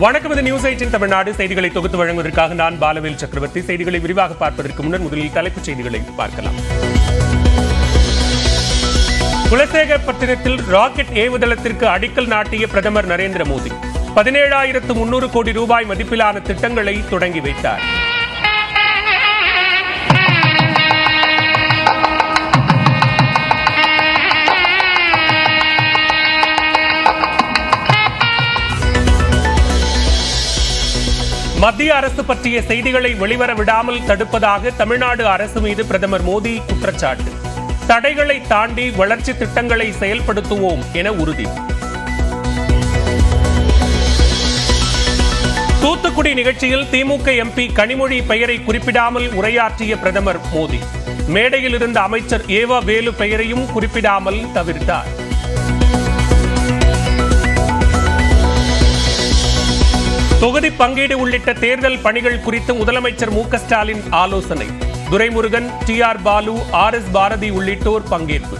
வணக்கம். இது நியூஸ் 18 தமிழ்நாடு செய்திகளை தொகுத்து வழங்குவதற்காக நான் பாலவேல் சக்கரவர்த்தி. செய்திகளை விரிவாக பார்ப்பதற்கு முன்னர் முதலில் தலைப்புச் செய்திகளை பார்க்கலாம். குலசேகரப்பட்டினத்தில் ராக்கெட் ஏவுதளத்திற்கு அடிக்கல் நாட்டிய பிரதமர் நரேந்திர மோடி 17,300 கோடி ரூபாய் மதிப்பிலான திட்டங்களை தொடங்கி வைத்தார். மத்திய அரசு பற்றிய செய்திகளை வெளிவர விடாமல் தடுப்பதாக தமிழ்நாடு அரசு மீது பிரதமர் மோடி குற்றச்சாட்டு. தடைகளை தாண்டி வளர்ச்சி திட்டங்களை செயல்படுத்துவோம் என உறுதி. தூத்துக்குடி நிகழ்ச்சியில் திமுக எம்பி கனிமொழி பெயரை குறிப்பிடாமல் உரையாற்றிய பிரதமர் மோடி மேடையில் இருந்த அமைச்சர் ஏவா வேலு பெயரையும் குறிப்பிடாமல் தவிர்த்தார். தொகுதி பங்கீடு உள்ளிட்ட தேர்தல் பணிகள் குறித்து முதலமைச்சர் மு க ஸ்டாலின் ஆலோசனை. துரைமுருகன், TR பாலு, RS பாரதி உள்ளிட்டோர் பங்கேற்பு.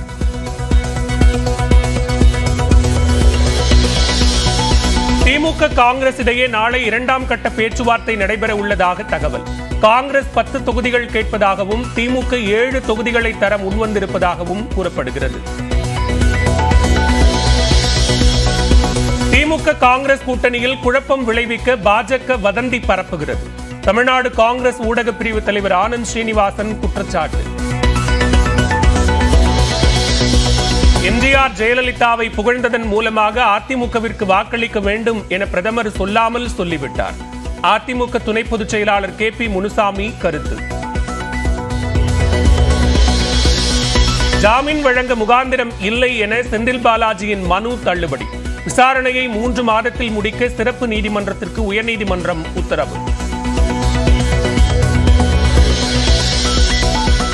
திமுக காங்கிரஸ் இடையே நாளை 2ஆம் கட்ட பேச்சுவார்த்தை நடைபெற உள்ளதாக தகவல். காங்கிரஸ் 10 தொகுதிகள் கேட்பதாகவும் திமுக 7 தொகுதிகளை தர முன்வந்திருப்பதாகவும் கூறப்படுகிறது. திமுக காங்கிரஸ் கூட்டணியில் குழப்பம் விளைவிக்க பாஜக வதந்தி பரப்புகிறது. தமிழ்நாடு காங்கிரஸ் ஊடக பிரிவு தலைவர் ஆனந்த் ஸ்ரீனிவாசன் குற்றச்சாட்டு. எம்ஜிஆர் ஜெயலலிதாவை புகழ்ந்ததன் மூலமாக அதிமுகவிற்கு வாக்களிக்க வேண்டும் என பிரதமர் சொல்லாமல் சொல்லிவிட்டார். அதிமுக துணை பொதுச் செயலாளர் KP முனுசாமி கருத்து. ஜாமீன் வழங்க முகாந்திரம் இல்லை என செந்தில் பாலாஜியின் மனு தள்ளுபடி. விசாரணையை 3 மாதத்தில் முடிக்க சிறப்பு நீதிமன்றத்திற்கு உயர்நீதிமன்றம் உத்தரவு.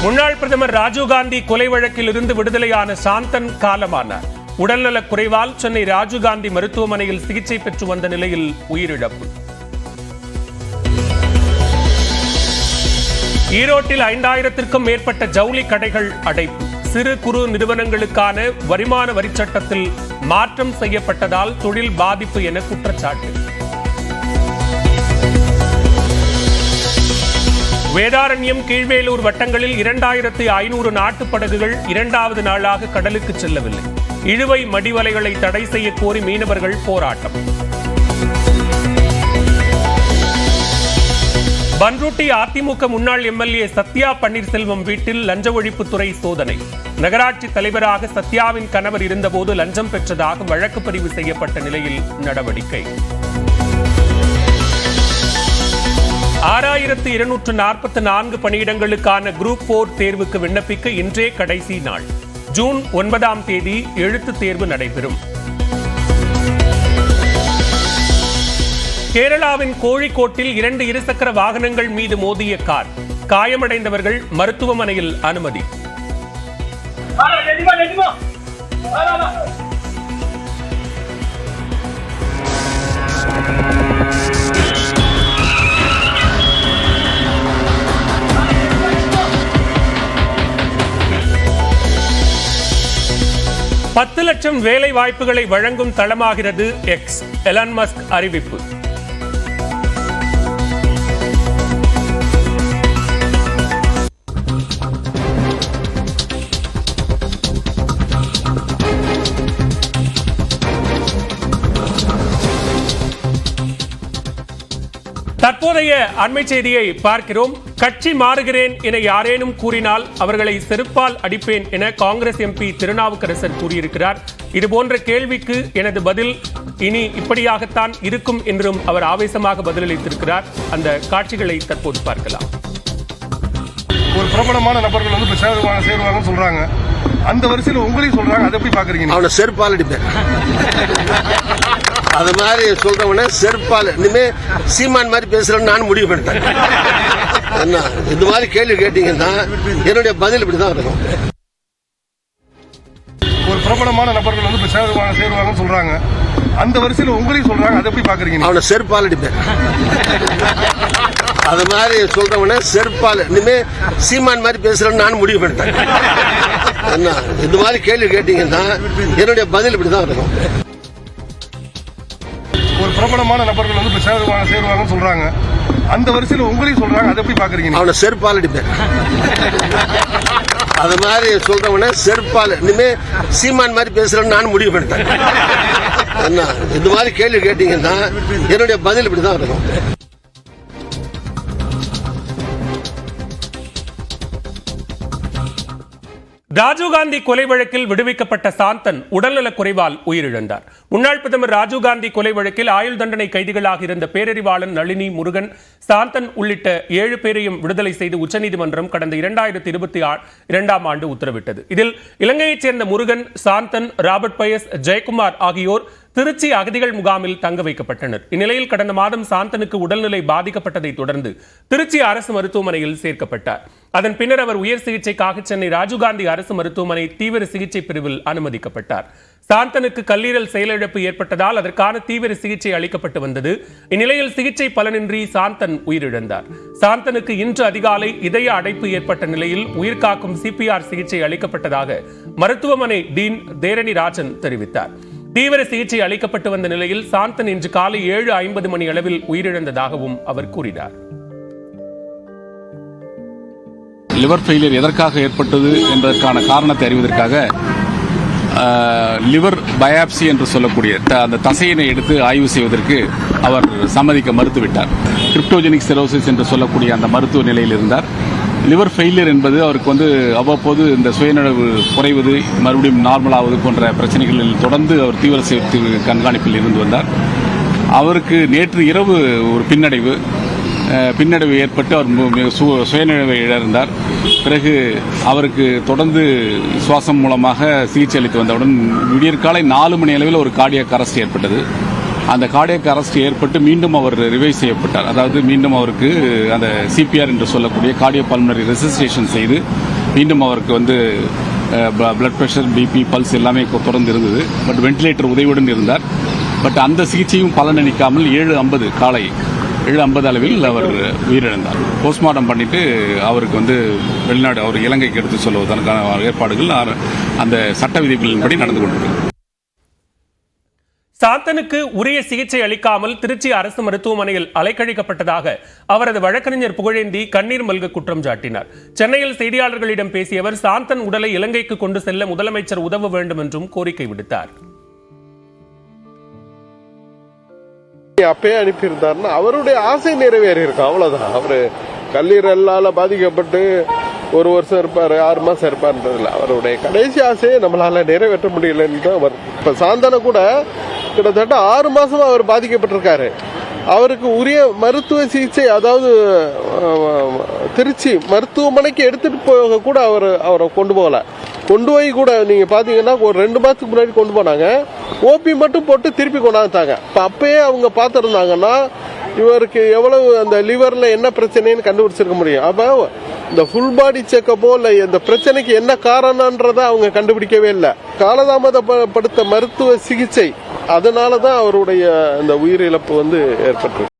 முன்னாள் பிரதமர் ராஜீவ்காந்தி கொலை வழக்கில் இருந்து விடுதலையான சாந்தன் காலமானார். உடல்நலக் குறைவால் சென்னை ராஜீவ்காந்தி மருத்துவமனையில் சிகிச்சை பெற்று வந்த நிலையில் உயிரிழப்பு. ஈரோட்டில் 5000க்கும் மேற்பட்ட ஜவுளி கடைகள் அடைப்பு. சிறு குறு நிறுவனங்களுக்கான வருமான வரி சட்டத்தில் மாற்றம் செய்யப்பட்டதால் தொழில் பாதிப்பு என குற்றச்சாட்டு. வேதாரண்யம், கீழ்வேலூர் வட்டங்களில் 2500 நாட்டுப் படகுகள் 2வது நாளாக கடலுக்கு செல்லவில்லை. இழுவை மடிவலைகளை தடை செய்ய கோரி மீனவர்கள் போராட்டம். பன்ருட்டி அதிமுக முன்னாள் MLA சத்யா பன்னீர்செல்வம் வீட்டில் லஞ்ச ஒழிப்புத்துறை சோதனை. நகராட்சி தலைவராக சத்யாவின் கணவர் இருந்தபோது லஞ்சம் பெற்றதாக வழக்கு பதிவு செய்யப்பட்ட நிலையில் நடவடிக்கை. 6244 பணியிடங்களுக்கான குரூப் 4 தேர்வுக்கு விண்ணப்பிக்க இன்றே கடைசி நாள். ஜூன் 9ஆம் தேதி எழுத்துத் தேர்வு நடைபெறும். கேரளாவின் கோழிக்கோட்டில் 2 இருசக்கர வாகனங்கள் மீது மோதிய கார். காயமடைந்தவர்கள் மருத்துவமனையில் அனுமதி. $10 லட்சம் வேலை வாய்ப்புகளை வழங்கும் தளமாகிறது X. எலான் மஸ்க் அறிவிப்பு. தற்போதைய அண்மை செய்தியை பார்க்கிறோம். கட்சி மாறுகிறேன் என யாரேனும் கூறினால் அவர்களை செருப்பால் அடிப்பேன் என காங்கிரஸ் MP திருநாவுக்கரசர் கூறியிருக்கிறார். இதுபோன்ற கேள்விக்கு எனது பதில் இனி இப்படியாகத்தான் இருக்கும் என்றும் அவர் ஆவேசமாக பதிலளித்திருக்கிறார். அந்த காட்சிகளை தற்போது பார்க்கலாம். ஒரு பிரபலமான நபர்கள் வந்து சேருவாங்கன்னு சொல்றாங்க. அந்த வரிசையில் உங்களையும் சொல்றாங்க. அதை எப்படி பாக்குறீங்க? அவனை செருப்பால் அடிப்பேன். அது மாதிரி சொல்றவன செருப்பால். இனிமே சீமான் மாதிரி பேசுறேன்னு நான் முடிவு பண்ணிட்டேன். என்ன இந்த மாதிரி கேள்வி கேட்டீங்கன்னா என்னுடைய பதில் இப்படிதான் இருக்கும். ஒரு பிரபலமான நபர்கள் வந்து சேருவாங்கன்னு சொல்றாங்க. அந்த வரிசையில் உங்களையும் சொல்றாங்க. அதை எப்படி பாக்குறீங்க? அவனை செருப்பால் அடிப்பேன். அது மாதிரி சொல்றவன செருப்பால். இனிமே சீமான் மாதிரி பேசுறேன்னு நான் முடிவு பண்ணிட்டேன். என்ன இந்த மாதிரி கேள்வி கேட்டீங்கன்னா என்னுடைய பதில் இப்படிதான் இருக்கும். ஒரு பிரபலமான நபர்கள் வந்து இப்ப சேருவாங்கன்னு சொல்றாங்க. அந்த வரிசையில் உங்களையும் சொல்றாங்க. அதை எப்படி பாக்குறீங்க? அவனை செருப்பால் அடிப்பேன். அது மாதிரி சொல்றவன செருப்பால் இனிமே சீமான் மாதிரி பேசுறேன்னு நான் முடிவு பண்ணிட்டேன். என்ன இந்த மாதிரி கேள்வி கேட்டீங்கன்னா என்னுடைய பதில் இப்படிதான் இருக்கும். ராஜீவ்காந்தி கொலை வழக்கில் விடுவிக்கப்பட்ட சாந்தன் உடல்நலக் குறைவால் உயிரிழந்தார். முன்னாள் பிரதமர் ராஜீவ்காந்தி கொலை வழக்கில் ஆயுள் தண்டனை கைதிகளாக இருந்த பேரறிவாளன், நளினி, முருகன், சாந்தன் உள்ளிட்ட 7 பேரையும் விடுதலை செய்து உச்சநீதிமன்றம் கடந்த 2022ஆம் ஆண்டு உத்தரவிட்டது. இதில் இலங்கையைச் சேர்ந்த முருகன், சாந்தன், ராபர்ட் பயஸ், ஜெயக்குமார் ஆகியோர் திருச்சி அகதிகள் முகாமில் தங்க வைக்கப்பட்டனர். இந்நிலையில் கடந்த மாதம் சாந்தனுக்கு உடல்நிலை பாதிக்கப்பட்டதை தொடர்ந்து திருச்சி அரசு மருத்துவமனையில் சேர்க்கப்பட்டார். அதன் பின்னர் அவர் உயர் சிகிச்சைக்காக சென்னை ராஜீவ்காந்தி அரசு மருத்துவமனை தீவிர சிகிச்சை பிரிவில் அனுமதிக்கப்பட்டார். சாந்தனுக்கு கல்லீரல் செயலிழப்பு ஏற்பட்டதால் அதற்கான தீவிர சிகிச்சை அளிக்கப்பட்டு வந்தது. இந்நிலையில் சிகிச்சை பலனின்றி சாந்தன் உயிரிழந்தார். சாந்தனுக்கு இன்று அதிகாலை இதய அடைப்பு ஏற்பட்ட நிலையில் உயிர்காக்கும் சிபிஆர் சிகிச்சை அளிக்கப்பட்டதாக மருத்துவமனை டீன் தேரணி ராஜன் தெரிவித்தார். தீவிர சிகிச்சை அளிக்கப்பட்டு வந்த நிலையில் சாந்தன் இன்று காலை 7:50 மணி அளவில் உயிரிழந்ததாகவும் அவர் கூறினார். லிவர் ஃபெயிலியர் எதற்காக ஏற்பட்டது என்பதற்கான காரணத்தை அறிவதற்காக லிவர் பயாப்சி என்று சொல்லக்கூடிய அந்த தசையினை எடுத்து ஆய்வு செய்வதற்கு அவர் சம்மதிக்க மறுத்துவிட்டார். கிரிப்டோஜெனிக் சிரோசிஸ் என்று சொல்லக்கூடிய அந்த மருத்துவ நிலையில் இருந்தார். லிவர் ஃபெயிலியர் என்பது அவருக்கு அவ்வப்போது இந்த சுயநலவு குறைவது, மறுபடியும் நார்மல் ஆவது போன்ற பிரச்சனைகளில் தொடர்ந்து அவர் தீவிர சிகிச்சை கண்காணிப்பில் இருந்து வந்தார். அவருக்கு நேற்று இரவு ஒரு பின்னடைவு ஏற்பட்டு அவர் சுயநினைவை இழந்தார். பிறகு அவருக்கு தொடர்ந்து சுவாசம் மூலமாக சிகிச்சை அளித்து வந்தவுடன் விடியற்காலை 4 மணி அளவில் ஒரு கார்டியாக் அரெஸ்ட் ஏற்பட்டது. அந்த கார்டியாக் அரெஸ்ட் ஏற்பட்டு மீண்டும் அவர் ரிவைவ் செய்யப்பட்டார். அதாவது மீண்டும் அவருக்கு அந்த சிபிஆர் என்று சொல்லக்கூடிய கார்டியோபல்மனரி ரெசிஸ்டேஷன் செய்து மீண்டும் அவருக்கு பிளட் பிரஷர், பிபி, பல்ஸ் எல்லாமே தொடர்ந்து இருந்தது. பட் வென்டிலேட்டர் உதவியுடன் இருந்தார். பட் அந்த சிகிச்சையும் பலனளிக்காமல் 7:50 காலை 7:50 அளவில் அவர் உயிரிழந்தார். போஸ்ட்மார்ட்டம் பண்ணிட்டு அவருக்கு வெளிநாடு, அவர் இலங்கைக்கு எடுத்து செல்வதற்கான ஏற்பாடுகள் அந்த சட்ட விதிகளின்படி நடந்து கொண்டிருக்கிறது. சாந்தனுக்கு உரிய சிகிச்சை அளிக்காமல் திருச்சி அரசு மருத்துவமனையில் அலைக்கழிக்கப்பட்டதாக அவரது வழக்கறிஞர் புகழேந்தி கண்ணீர் மல்க குற்றம் சாட்டினார். சென்னையில் செய்தியாளர்களிடம் பேசிய அவர் சாந்தன் உடலை இலங்கைக்கு கொண்டு செல்ல முதலமைச்சர் உதவ வேண்டும் என்றும் கோரிக்கை விடுத்தார். அப்பயே அனுப்பியிருந்தாருன்னா அவருடைய ஆசை நிறைவேறி இருக்கும், அவ்வளவுதான். அவரு கல்லீரலால பாதிக்கப்பட்டு 1 வருஷம் இருப்பாரு, 6 மாசம் இருப்பாருன்றதுல அவருடைய கடைசி ஆசையை நம்மளால நிறைவேற்ற முடியலன்னு தான் அவர். இப்ப சாந்தனை கூட கிட்டத்தட்ட 6 மாசமா அவர் பாதிக்கப்பட்டிருக்காரு. அவருக்கு உரிய மருத்துவ சிகிச்சை, அதாவது திருச்சி மருத்துவமனைக்கு எடுத்துட்டு போக கூட அவரை கொண்டு போய் கூட நீங்க பாத்தீங்கன்னா ஒரு 2 மாசத்துக்கு முன்னாடி கொண்டு போனாங்க. ஓபி மட்டும் போட்டு திருப்பி கொண்டாந்தாங்க. அப்பயே அவங்க பார்த்திருந்தாங்கன்னா இவருக்கு எவ்வளவு அந்த லிவர்ல என்ன பிரச்சனைன்னு கண்டுபிடிச்சிருக்க முடியும். அப்ப இந்த ஃபுல் பாடி செக்கப்போ இல்ல இந்த பிரச்சனைக்கு என்ன காரணம்ன்றத அவங்க கண்டுபிடிக்கவே இல்லை. காலதாமதப்படுத்த மருத்துவ சிகிச்சை, அதனாலதான் அவருடைய இந்த உயிரிழப்பு ஏற்பட்டு